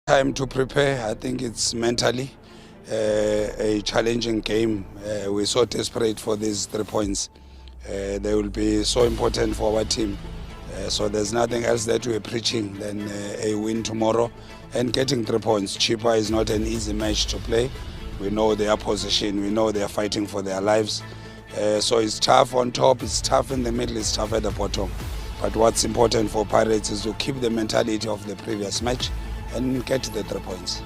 Time to prepare. I think it's mentally a challenging game. We're so desperate for these 3 points. They will be so important for our team. So there's nothing else that we're preaching than a win tomorrow and getting 3 points. Chippa is not an easy match to play. We know their position. We know they're fighting for their lives. So it's tough on top. It's tough in the middle. It's tough at the bottom. But what's important for Pirates is to keep the mentality of the previous match and get the 3 points.